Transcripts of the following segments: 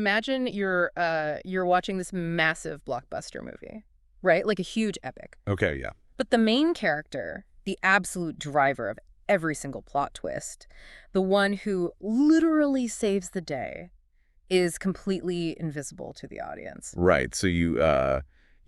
Imagine you're watching this massive blockbuster movie, right? Like a huge epic. Okay, yeah. But the main character, the absolute driver of every single plot twist, the one who literally saves the day, is completely invisible to the audience. Right. So you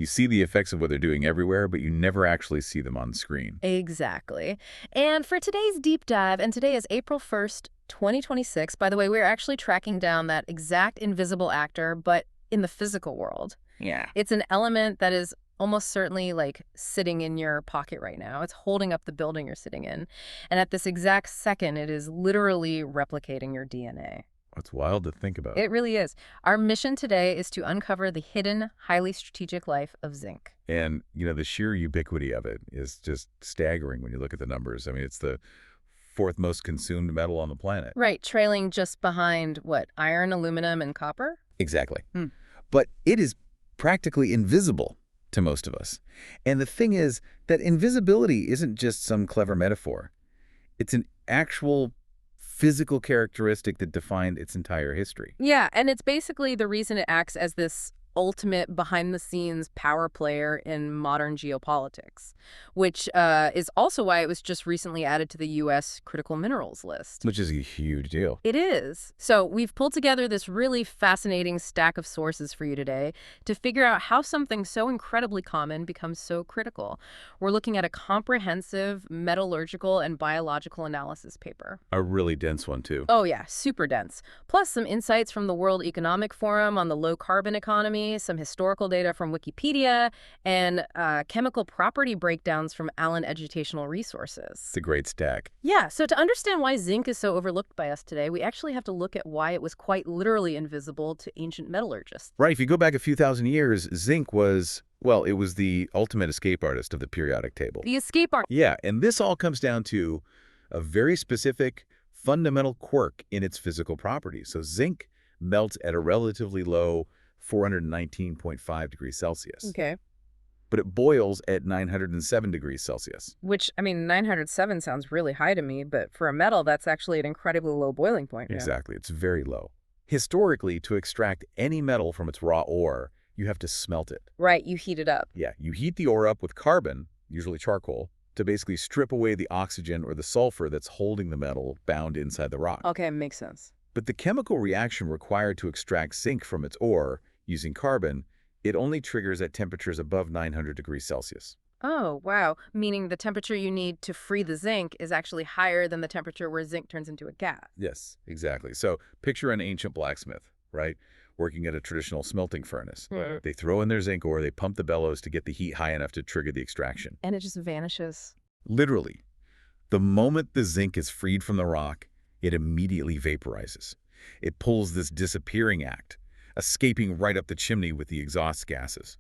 see the effects of what they're doing everywhere, but you never actually see them on screen. Exactly. And for today's deep dive, and today is April 1st, 2026. By the way, we're actually tracking down that exact invisible actor, but in the physical world. Yeah. It's an element that is almost certainly like sitting in your pocket right now. It's holding up the building you're sitting in. And at this exact second, it is literally replicating your DNA. It's wild to think about. It really is. Our mission today is to uncover the hidden, highly strategic life of zinc. And, the sheer ubiquity of it is just staggering when you look at the numbers. I mean, it's the fourth most consumed metal on the planet. Right, trailing just behind, what, iron, aluminum, and copper? Exactly. But it is practically invisible to most of us. And the thing is that invisibility isn't just some clever metaphor. It's an actual physical characteristic that defined its entire history. Yeah, and it's basically the reason it acts as this ultimate behind-the-scenes power player in modern geopolitics, which is also why it was just recently added to the U.S. critical minerals list. Which is a huge deal. It is. So we've pulled together this really fascinating stack of sources for you today to figure out how something so incredibly common becomes so critical. We're looking at a comprehensive metallurgical and biological analysis paper. A really dense one, too. Oh, yeah, super dense. Plus some insights from the World Economic Forum on the low-carbon economy, some historical data from Wikipedia, and chemical property breakdowns from Allen Educational Resources. It's a great stack. Yeah, so to understand why zinc is so overlooked by us today, we actually have to look at why it was quite literally invisible to ancient metallurgists. Right, if you go back a few thousand years, zinc was, well, it was the ultimate escape artist of the periodic table. The escape artist. Yeah, and this all comes down to a very specific fundamental quirk in its physical properties. So zinc melts at a relatively low 419.5 degrees Celsius. Okay. But it boils at 907 degrees Celsius. Which, 907 sounds really high to me, but for a metal, that's actually an incredibly low boiling point. Yeah. Exactly. It's very low. Historically, to extract any metal from its raw ore, you have to smelt it. Right, you heat it up. Yeah, you heat the ore up with carbon, usually charcoal, to basically strip away the oxygen or the sulfur that's holding the metal bound inside the rock. Okay, makes sense. But the chemical reaction required to extract zinc from its ore using carbon, it only triggers at temperatures above 900 degrees Celsius. Oh, wow. Meaning the temperature you need to free the zinc is actually higher than the temperature where zinc turns into a gas. Yes, exactly. So picture an ancient blacksmith, right? Working at a traditional smelting furnace. They throw in their zinc ore, they pump the bellows to get the heat high enough to trigger the extraction. And it just vanishes. Literally. The moment the zinc is freed from the rock, it immediately vaporizes. It pulls this disappearing act, escaping right up the chimney with the exhaust gases.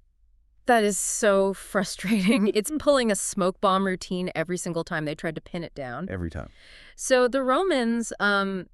That is so frustrating. It's pulling a smoke bomb routine every single time they tried to pin it down. Every time. So the Romans,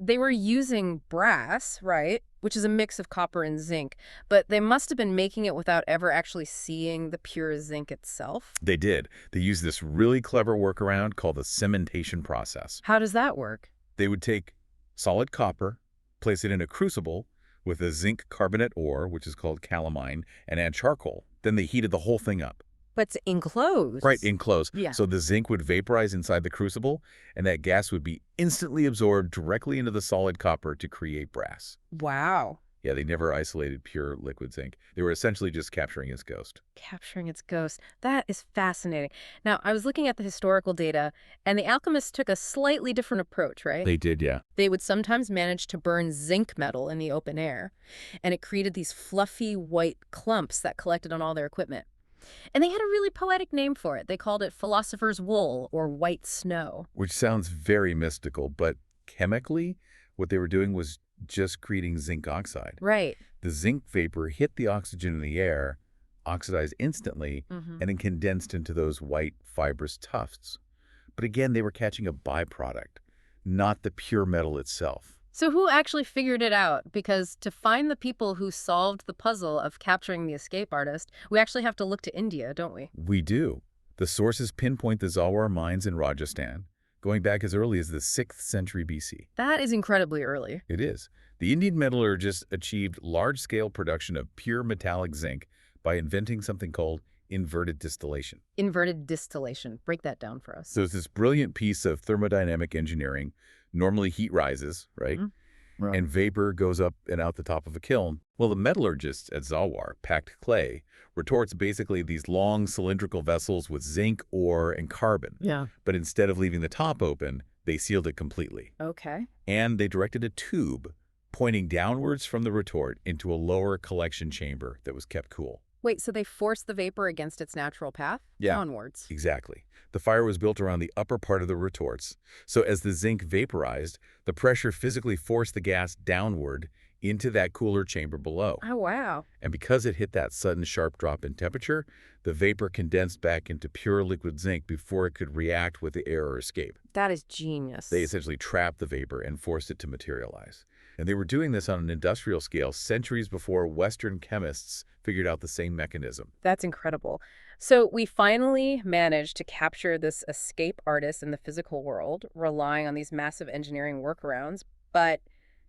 they were using brass, right, which is a mix of copper and zinc, but they must have been making it without ever actually seeing the pure zinc itself. They did. They used this really clever workaround called the cementation process. How does that work? They would take solid copper, place it in a crucible with a zinc carbonate ore, which is called calamine, and add charcoal. Then they heated the whole thing up. But it's enclosed. Right, enclosed. Yeah. So the zinc would vaporize inside the crucible, and that gas would be instantly absorbed directly into the solid copper to create brass. Wow. Yeah, they never isolated pure liquid zinc. They were essentially just capturing its ghost. Capturing its ghost. That is fascinating. Now, I was looking at the historical data, and the alchemists took a slightly different approach, right? They did, yeah. They would sometimes manage to burn zinc metal in the open air, and it created these fluffy white clumps that collected on all their equipment. And they had a really poetic name for it. They called it philosopher's wool or white snow. Which sounds very mystical, but chemically, what they were doing was just creating zinc oxide. Right. The zinc vapor hit the oxygen in the air, oxidized instantly, and then condensed into those white fibrous tufts. But again, they were catching a byproduct, not the pure metal itself. So who actually figured it out? Because to find the people who solved the puzzle of capturing the escape artist, we actually have to look to India, don't we? We do. The sources pinpoint the Zawar mines in Rajasthan, going back as early as the 6th century BC. That is incredibly early. It is. The Indian metallurgists achieved large-scale production of pure metallic zinc by inventing something called inverted distillation. Inverted distillation. Break that down for us. So it's this brilliant piece of thermodynamic engineering. Normally heat rises, right? Right. And vapor goes up and out the top of a kiln. Well, the metallurgists at Zawar packed clay, retorts basically these long cylindrical vessels with zinc, ore, and carbon. Yeah. But instead of leaving the top open, they sealed it completely. Okay. And they directed a tube pointing downwards from the retort into a lower collection chamber that was kept cool. Wait, so they forced the vapor against its natural path? Yeah. Downwards. Exactly. The fire was built around the upper part of the retorts, so as the zinc vaporized, the pressure physically forced the gas downward into that cooler chamber below. Oh, wow. And because it hit that sudden sharp drop in temperature, the vapor condensed back into pure liquid zinc before it could react with the air or escape. That is genius. They essentially trapped the vapor and forced it to materialize. And they were doing this on an industrial scale centuries before Western chemists figured out the same mechanism. That's incredible. So we finally managed to capture this escape artist in the physical world, relying on these massive engineering workarounds. But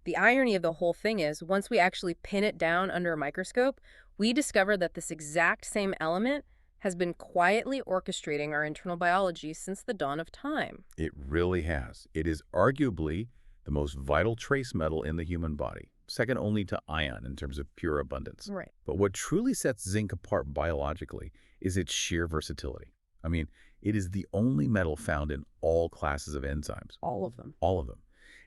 the irony of the whole thing is, once we actually pin it down under a microscope, we discover that this exact same element has been quietly orchestrating our internal biology since the dawn of time. It really has. It is arguably the most vital trace metal in the human body, second only to iron in terms of pure abundance. Right. But what truly sets zinc apart biologically is its sheer versatility. I mean, it is the only metal found in all classes of enzymes. All of them. All of them.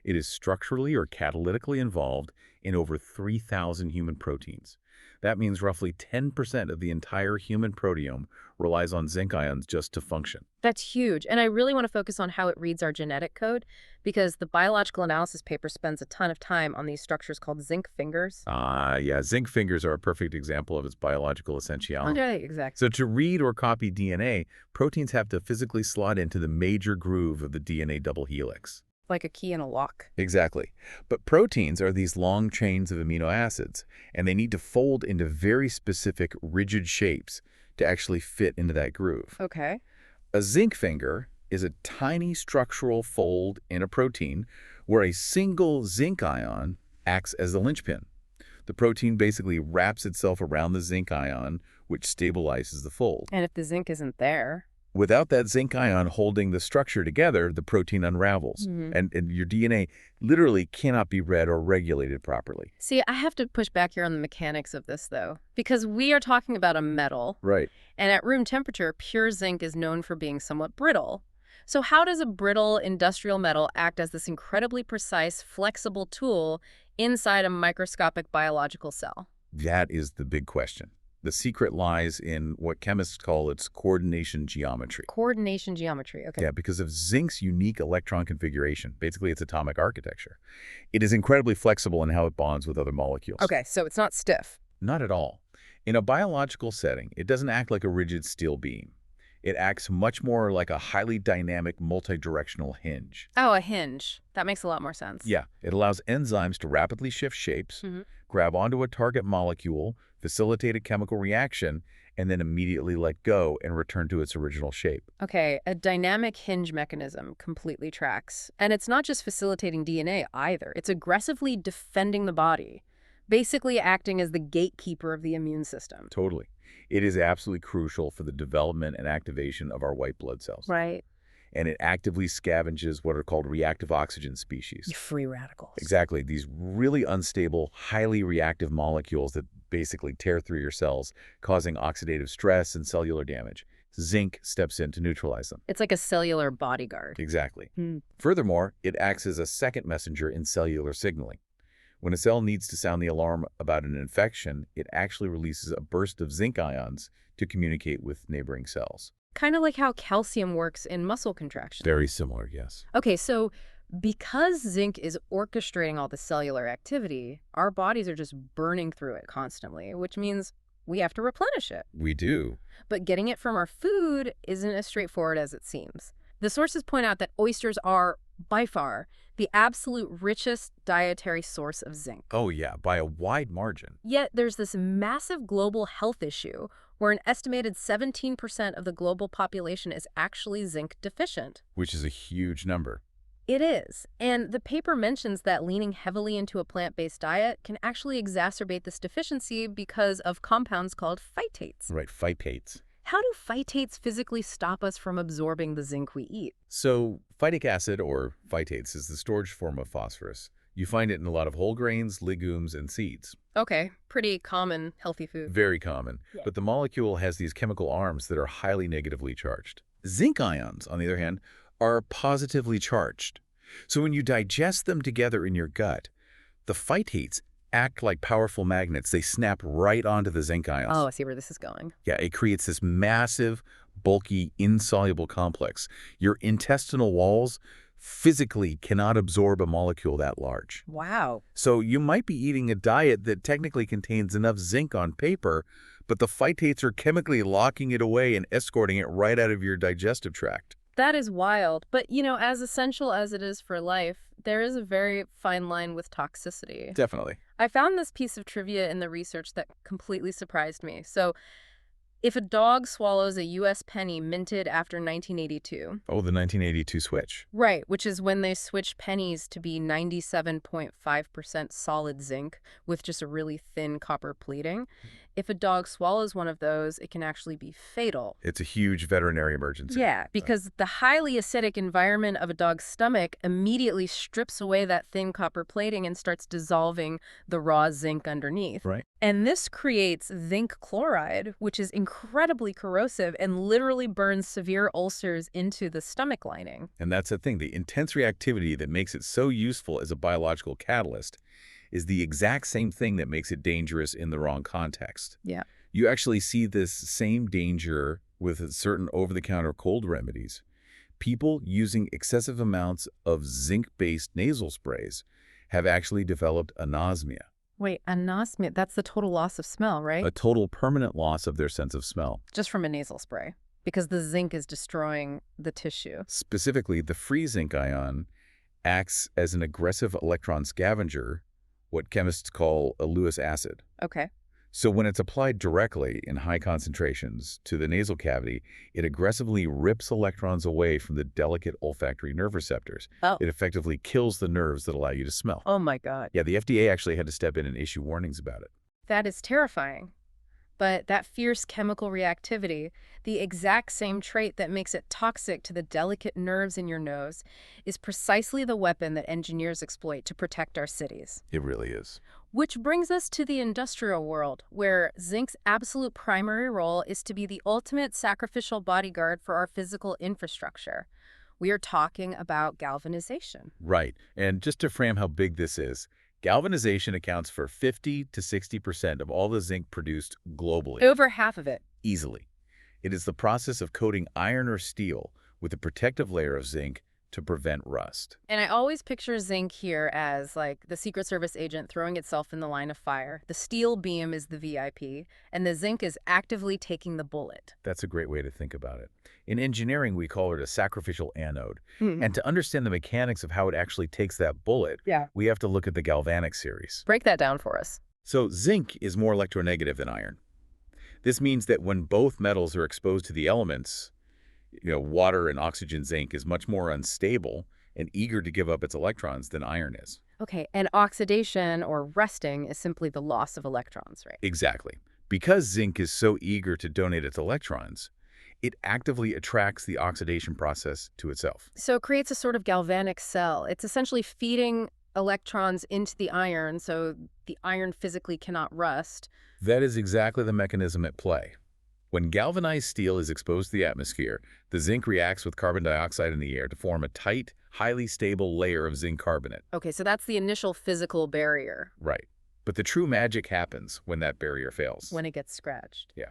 It is structurally or catalytically involved in over 3,000 human proteins. That means roughly 10% of the entire human proteome relies on zinc ions just to function. That's huge. And I really want to focus on how it reads our genetic code, because the biological analysis paper spends a ton of time on these structures called zinc fingers. Yeah, zinc fingers are a perfect example of its biological essentiality. Okay, exactly. So to read or copy DNA, proteins have to physically slot into the major groove of the DNA double helix. Like a key in a lock. Exactly. But proteins are these long chains of amino acids, and they need to fold into very specific rigid shapes to actually fit into that groove. Okay. A zinc finger is a tiny structural fold in a protein where a single zinc ion acts as the linchpin. The protein basically wraps itself around the zinc ion, which stabilizes the fold. And if the zinc isn't there... Without that zinc ion holding the structure together, the protein unravels, and your DNA literally cannot be read or regulated properly. See, I have to push back here on the mechanics of this, though, because we are talking about a metal, Right. and at room temperature, pure zinc is known for being somewhat brittle. So how does a brittle industrial metal act as this incredibly precise, flexible tool inside a microscopic biological cell? That is the big question. The secret lies in what chemists call its coordination geometry. Coordination geometry, okay. Yeah, because of zinc's unique electron configuration, basically its atomic architecture. It is incredibly flexible in how it bonds with other molecules. Okay, so it's not stiff. Not at all. In a biological setting, it doesn't act like a rigid steel beam. It acts much more like a highly dynamic multi-directional hinge. Oh, a hinge. That makes a lot more sense. Yeah, it allows enzymes to rapidly shift shapes, grab onto a target molecule, facilitate a chemical reaction, and then immediately let go and return to its original shape. Okay, a dynamic hinge mechanism completely tracks. And it's not just facilitating DNA either. It's aggressively defending the body, basically acting as the gatekeeper of the immune system. Totally. It is absolutely crucial for the development and activation of our white blood cells. Right. And it actively scavenges what are called reactive oxygen species. Free radicals. Exactly. These really unstable, highly reactive molecules that basically tear through your cells, causing oxidative stress and cellular damage. Zinc steps in to neutralize them. It's like a cellular bodyguard. Exactly. Furthermore, it acts as a second messenger in cellular signaling. When a cell needs to sound the alarm about an infection, it actually releases a burst of zinc ions to communicate with neighboring cells. Kind of like how calcium works in muscle contraction. Very similar, yes. Okay, so because zinc is orchestrating all the cellular activity, our bodies are just burning through it constantly, which means we have to replenish it. We do. But getting it from our food isn't as straightforward as it seems. The sources point out that oysters are, by far, the absolute richest dietary source of zinc. Oh yeah, by a wide margin. Yet there's this massive global health issue where an estimated 17% of the global population is actually zinc deficient. Which is a huge number. It is. And the paper mentions that leaning heavily into a plant-based diet can actually exacerbate this deficiency because of compounds called phytates. Right, phytates. How do phytates physically stop us from absorbing the zinc we eat? So phytic acid, or phytates, is the storage form of phosphorus. You find it in a lot of whole grains, legumes, and seeds. Okay, pretty common healthy food. Very common. Yeah. But the molecule has these chemical arms that are highly negatively charged. Zinc ions, on the other hand, are positively charged. So when you digest them together in your gut, the phytates act like powerful magnets. They snap right onto the zinc ions. Oh, I see where this is going. Yeah, it creates this massive, bulky, insoluble complex. Your intestinal walls physically cannot absorb a molecule that large. Wow. So you might be eating a diet that technically contains enough zinc on paper, but the phytates are chemically locking it away and escorting it right out of your digestive tract. That is wild. But, as essential as it is for life, there is a very fine line with toxicity. Definitely. I found this piece of trivia in the research that completely surprised me. So, if a dog swallows a U.S. penny minted after 1982, Oh, the 1982 switch. right, which is when they switched pennies to be 97.5% solid zinc with just a really thin copper plating, if a dog swallows one of those, it can actually be fatal. It's a huge veterinary emergency. Yeah, because the highly acidic environment of a dog's stomach immediately strips away that thin copper plating and starts dissolving the raw zinc underneath. Right. And this creates zinc chloride, which is incredibly corrosive and literally burns severe ulcers into the stomach lining. And that's the thing. The intense reactivity that makes it so useful as a biological catalyst is the exact same thing that makes it dangerous in the wrong context. Yeah. You actually see this same danger with certain over-the-counter cold remedies. People using excessive amounts of zinc-based nasal sprays have actually developed anosmia, Wait, anosmia, that's the total loss of smell, right? a total permanent loss of their sense of smell. Just from a nasal spray, because the zinc is destroying the tissue. Specifically, the free zinc ion acts as an aggressive electron scavenger, what chemists call a Lewis acid. Okay. So when it's applied directly in high concentrations to the nasal cavity, it aggressively rips electrons away from the delicate olfactory nerve receptors. Oh. It effectively kills the nerves that allow you to smell. Oh my God. Yeah, the FDA actually had to step in and issue warnings about it. That is terrifying. But that fierce chemical reactivity, the exact same trait that makes it toxic to the delicate nerves in your nose, is precisely the weapon that engineers exploit to protect our cities. It really is. Which brings us to the industrial world, where zinc's absolute primary role is to be the ultimate sacrificial bodyguard for our physical infrastructure. We are talking about galvanization. Right. And just to frame how big this is, galvanization accounts for 50 to 60% of all the zinc produced globally. Over half of it. Easily. It is the process of coating iron or steel with a protective layer of zinc to prevent rust. And I always picture zinc here as like the Secret Service agent throwing itself in the line of fire. The steel beam is the VIP, and the zinc is actively taking the bullet. That's a great way to think about it. In engineering, we call it a sacrificial anode. Hmm. And to understand the mechanics of how it actually takes that bullet, Yeah. we have to look at the galvanic series. Break that down for us. So zinc is more electronegative than iron. This means that when both metals are exposed to the elements, water and oxygen, zinc is much more unstable and eager to give up its electrons than iron is. Okay, and oxidation or rusting is simply the loss of electrons, right? Exactly. Because zinc is so eager to donate its electrons, it actively attracts the oxidation process to itself. So it creates a sort of galvanic cell. It's essentially feeding electrons into the iron so the iron physically cannot rust. That is exactly the mechanism at play. When galvanized steel is exposed to the atmosphere, the zinc reacts with carbon dioxide in the air to form a tight, highly stable layer of zinc carbonate. Okay, so that's the initial physical barrier. Right. But the true magic happens when that barrier fails. When it gets scratched. Yeah.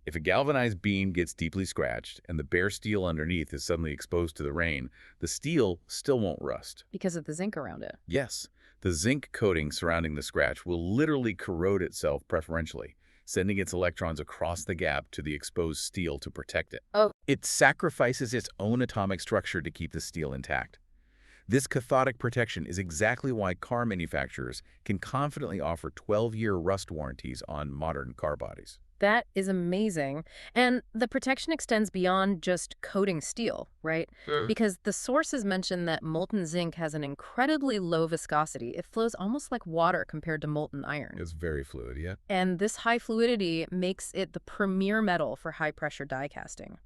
If a galvanized beam gets deeply scratched and the bare steel underneath is suddenly exposed to the rain, the steel still won't rust. Because of the zinc around it. Yes, the zinc coating surrounding the scratch will literally corrode itself preferentially, sending its electrons across the gap to the exposed steel to protect it. Oh. It sacrifices its own atomic structure to keep the steel intact. This cathodic protection is exactly why car manufacturers can confidently offer 12-year rust warranties on modern car bodies. That is amazing. And the protection extends beyond just coating steel, right? Because the sources mention that molten zinc has an incredibly low viscosity. It flows almost like water compared to molten iron. It's very fluid, yeah. And this high fluidity makes it the premier metal for high-pressure die casting.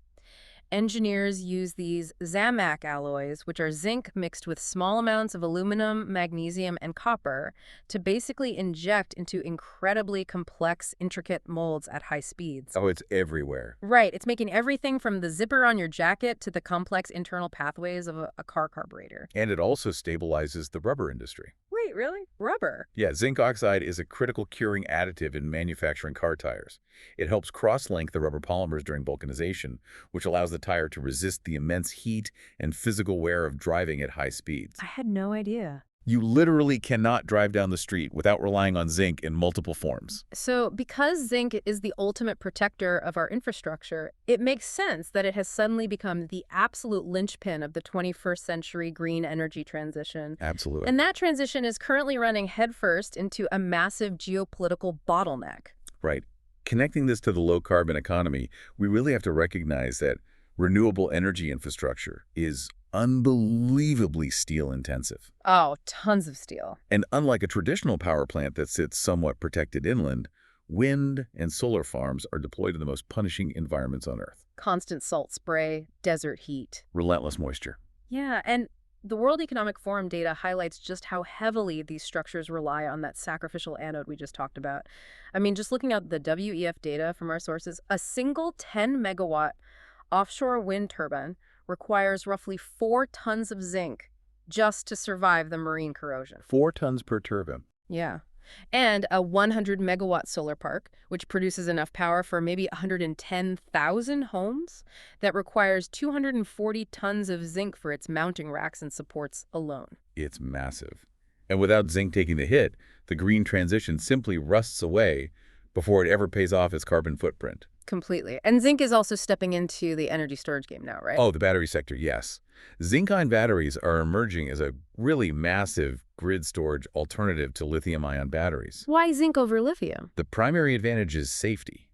Engineers use these ZAMAC alloys, which are zinc mixed with small amounts of aluminum, magnesium, and copper, to basically inject into incredibly complex, intricate molds at high speeds. Oh, it's everywhere. Right, it's making everything from the zipper on your jacket to the complex internal pathways of a car carburetor. And it also stabilizes the rubber industry. Wait, really? Rubber? Yeah, zinc oxide is a critical curing additive in manufacturing car tires. It helps cross-link the rubber polymers during vulcanization, which allows the tire to resist the immense heat and physical wear of driving at high speeds. I had no idea. You literally cannot drive down the street without relying on zinc in multiple forms. So, because zinc is the ultimate protector of our infrastructure, it makes sense that it has suddenly become the absolute linchpin of the 21st century green energy transition. Absolutely. And that transition is currently running headfirst into a massive geopolitical bottleneck. Right. Connecting this to the low-carbon economy, we really have to recognize that renewable energy infrastructure is unbelievably steel-intensive. Oh, tons of steel. And unlike a traditional power plant that sits somewhat protected inland, wind and solar farms are deployed in the most punishing environments on Earth. Constant salt spray, desert heat. Relentless moisture. Yeah, and the World Economic Forum data highlights just how heavily these structures rely on that sacrificial anode we just talked about. I mean, just looking at the WEF data from our sources, a single 10-megawatt offshore wind turbine requires roughly 4 tons of zinc just to survive the marine corrosion. 4 tons per turbine. Yeah. And a 100-megawatt solar park, which produces enough power for maybe 110,000 homes, that requires 240 tons of zinc for its mounting racks and supports alone. It's massive. And without zinc taking the hit, the green transition simply rusts away before it ever pays off its carbon footprint. Completely. And zinc is also stepping into the energy storage game now, right? Oh, the battery sector, yes. Zinc-ion batteries are emerging as a really massive grid storage alternative to lithium-ion batteries. Why zinc over lithium? The primary advantage is safety.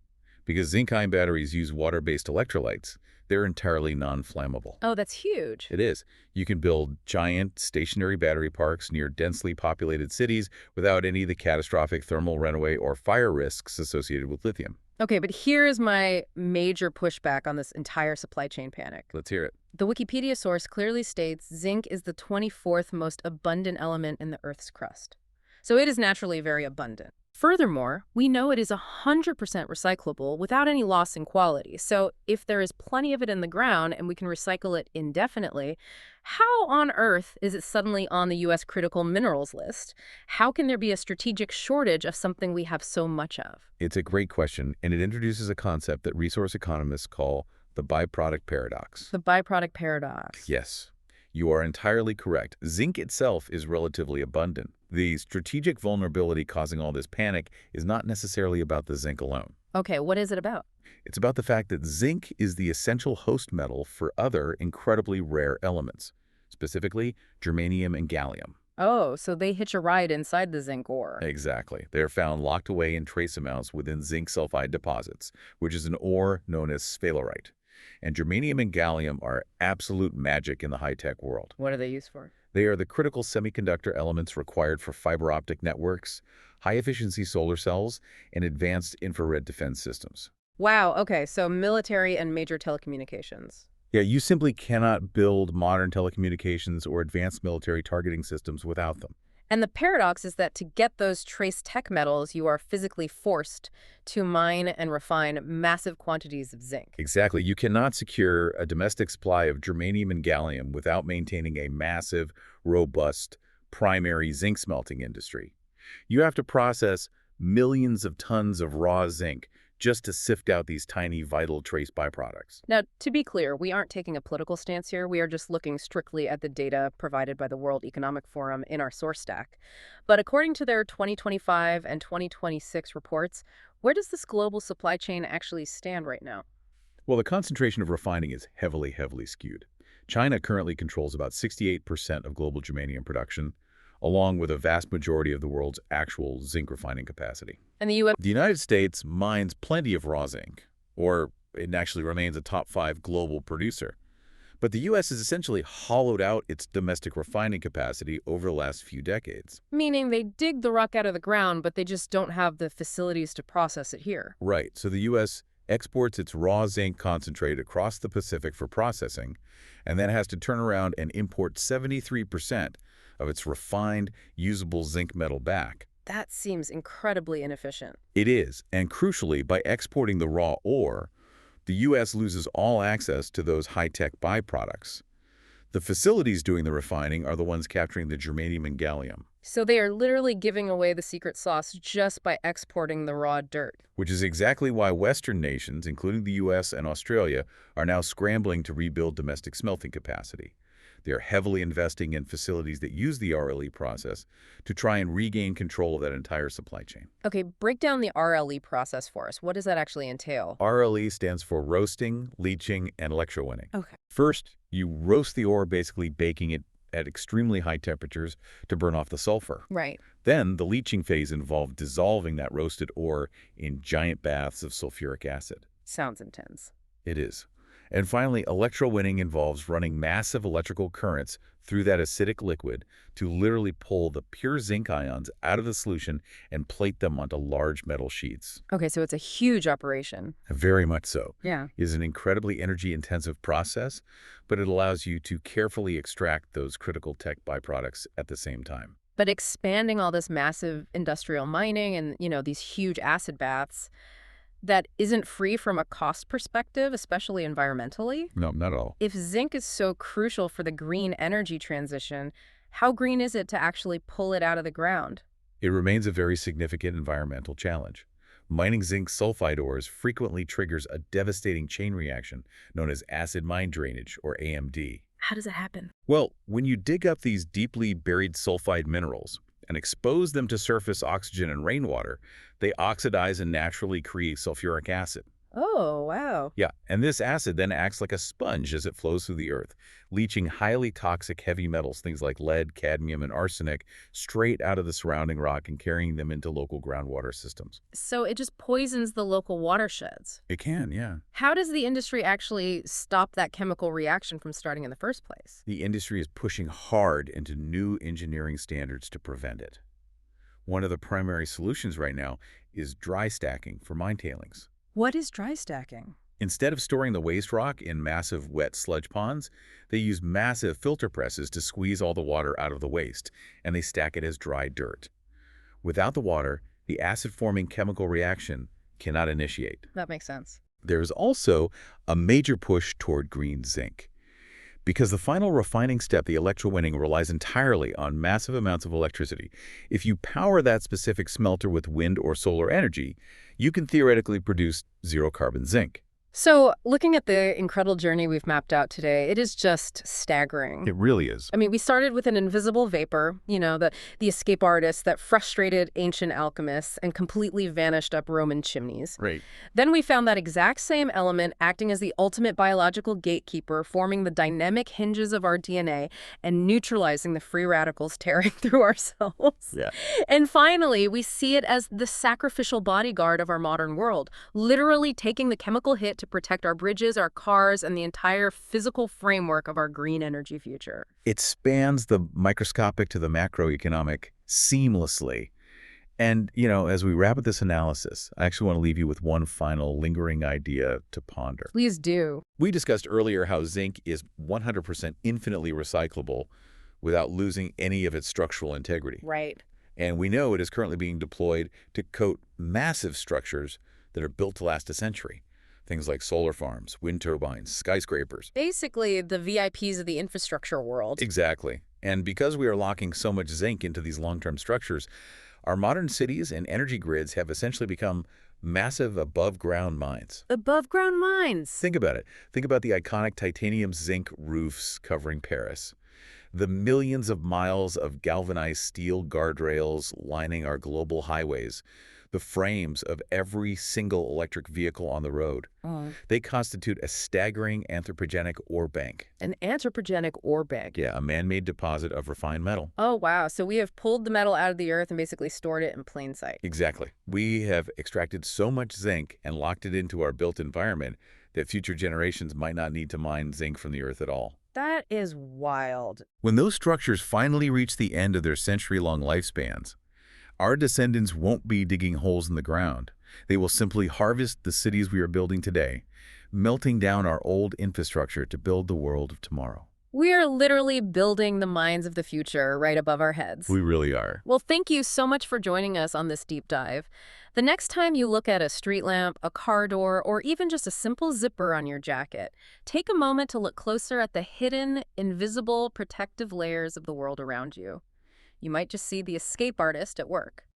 Because zinc-ion batteries use water-based electrolytes, they're entirely non-flammable. Oh, that's huge. It is. You can build giant stationary battery parks near densely populated cities without any of the catastrophic thermal runaway or fire risks associated with lithium. Okay, but here's my major pushback on this entire supply chain panic. Let's hear it. The Wikipedia source clearly states zinc is the 24th most abundant element in the Earth's crust. So it is naturally very abundant. Furthermore, we know it is 100% recyclable without any loss in quality. So if there is plenty of it in the ground and we can recycle it indefinitely, how on earth is it suddenly on the U.S. critical minerals list? How can there be a strategic shortage of something we have so much of? It's a great question, and it introduces a concept that resource economists call the byproduct paradox. The byproduct paradox. Yes. You are entirely correct. Zinc itself is relatively abundant. The strategic vulnerability causing all this panic is not necessarily about the zinc alone. Okay, what is it about? It's about the fact that zinc is the essential host metal for other incredibly rare elements, specifically germanium and gallium. Oh, so they hitch a ride inside the zinc ore. Exactly. They are found locked away in trace amounts within zinc sulfide deposits, which is an ore known as sphalerite. And germanium and gallium are absolute magic in the high-tech world. What are they used for? They are the critical semiconductor elements required for fiber optic networks, high-efficiency solar cells, and advanced infrared defense systems. Wow, okay, so military and major telecommunications. Yeah, you simply cannot build modern telecommunications or advanced military targeting systems without them. And the paradox is that to get those trace tech metals, you are physically forced to mine and refine massive quantities of zinc. Exactly. You cannot secure a domestic supply of germanium and gallium without maintaining a massive, robust, primary zinc smelting industry. You have to process millions of tons of raw zinc just to sift out these tiny, vital trace byproducts. Now, to be clear, we aren't taking a political stance here. We are just looking strictly at the data provided by the World Economic Forum in our source stack. But according to their 2025 and 2026 reports, where does this global supply chain actually stand right now? Well, the concentration of refining is heavily skewed. China currently controls about 68% of global germanium production, along with a vast majority of the world's actual zinc refining capacity. And the U.S. The United States mines plenty of raw zinc, or it actually remains a top 5 global producer. But the U.S. has essentially hollowed out its domestic refining capacity over the last few decades. Meaning they dig the rock out of the ground, but they just don't have the facilities to process it here. Right, so the U.S. exports its raw zinc concentrate across the Pacific for processing, and then has to turn around and import 73% of its refined, usable zinc metal back. That seems incredibly inefficient. It is, and crucially, by exporting the raw ore, the U.S. loses all access to those high-tech byproducts. The facilities doing the refining are the ones capturing the germanium and gallium, So they are literally giving away the secret sauce just by exporting the raw dirt. which is exactly why Western nations, including the U.S. and Australia, are now scrambling to rebuild domestic smelting capacity. They are heavily investing in facilities that use the RLE process to try and regain control of that entire supply chain. Okay, break down the RLE process for us. What does that actually entail? RLE stands for roasting, leaching, and electrowinning. Okay. First, you roast the ore, basically baking it at extremely high temperatures to burn off the sulfur. Right. Then the leaching phase involved dissolving that roasted ore in giant baths of sulfuric acid. Sounds intense. It is. And finally, electrowinning involves running massive electrical currents through that acidic liquid to literally pull the pure zinc ions out of the solution and plate them onto large metal sheets. Okay, so it's a huge operation. Very much so. Yeah. It is an incredibly energy-intensive process, but it allows you to carefully extract those critical tech byproducts at the same time. But expanding all this massive industrial mining and, these huge acid baths, that isn't free from a cost perspective, especially environmentally. No, not at all. If zinc is so crucial for the green energy transition, how green is it to actually pull it out of the ground? It remains a very significant environmental challenge. Mining zinc sulfide ores frequently triggers a devastating chain reaction known as acid mine drainage, or AMD. How does it happen? Well, when you dig up these deeply buried sulfide minerals and expose them to surface oxygen and rainwater, they oxidize and naturally create sulfuric acid. Oh, wow. Yeah, and this acid then acts like a sponge as it flows through the earth, leaching highly toxic heavy metals, things like lead, cadmium, and arsenic, straight out of the surrounding rock and carrying them into local groundwater systems. So it just poisons the local watersheds. It can, yeah. How does the industry actually stop that chemical reaction from starting in the first place? The industry is pushing hard into new engineering standards to prevent it. One of the primary solutions right now is dry stacking for mine tailings. What is dry stacking? Instead of storing the waste rock in massive wet sludge ponds, they use massive filter presses to squeeze all the water out of the waste, and they stack it as dry dirt. Without the water, the acid-forming chemical reaction cannot initiate. That makes sense. There is also a major push toward green zinc. Because the final refining step, the electrowinning, relies entirely on massive amounts of electricity. If you power that specific smelter with wind or solar energy, you can theoretically produce zero-carbon zinc. So looking at the incredible journey we've mapped out today, it is just staggering. It really is. I mean, we started with an invisible vapor, the escape artist that frustrated ancient alchemists and completely vanished up Roman chimneys. Right. Then we found that exact same element acting as the ultimate biological gatekeeper, forming the dynamic hinges of our DNA and neutralizing the free radicals tearing through our cells. Yeah. And finally, we see it as the sacrificial bodyguard of our modern world, literally taking the chemical hit to protect our bridges, our cars, and the entire physical framework of our green energy future. It spans the microscopic to the macroeconomic seamlessly. And, as we wrap up this analysis, I actually want to leave you with one final lingering idea to ponder. Please do. We discussed earlier how zinc is 100% infinitely recyclable without losing any of its structural integrity. Right. And we know it is currently being deployed to coat massive structures that are built to last a century. Things like solar farms, wind turbines, skyscrapers. Basically, the VIPs of the infrastructure world. Exactly. And because we are locking so much zinc into these long-term structures, our modern cities and energy grids have essentially become massive above-ground mines. Above-ground mines. Think about it. Think about the iconic titanium zinc roofs covering Paris. The millions of miles of galvanized steel guardrails lining our global highways. the frames of every single electric vehicle on the road. They constitute a staggering anthropogenic ore bank. An anthropogenic ore bank. Yeah, a man-made deposit of refined metal. Oh, wow. So we have pulled the metal out of the earth and basically stored it in plain sight. Exactly. We have extracted so much zinc and locked it into our built environment that future generations might not need to mine zinc from the earth at all. That is wild. When those structures finally reach the end of their century-long lifespans, our descendants won't be digging holes in the ground. They will simply harvest the cities we are building today, melting down our old infrastructure to build the world of tomorrow. We are literally building the mines of the future right above our heads. We really are. Well, thank you so much for joining us on this deep dive. The next time you look at a street lamp, a car door, or even just a simple zipper on your jacket, take a moment to look closer at the hidden, invisible, protective layers of the world around you. You might just see the escape artist at work.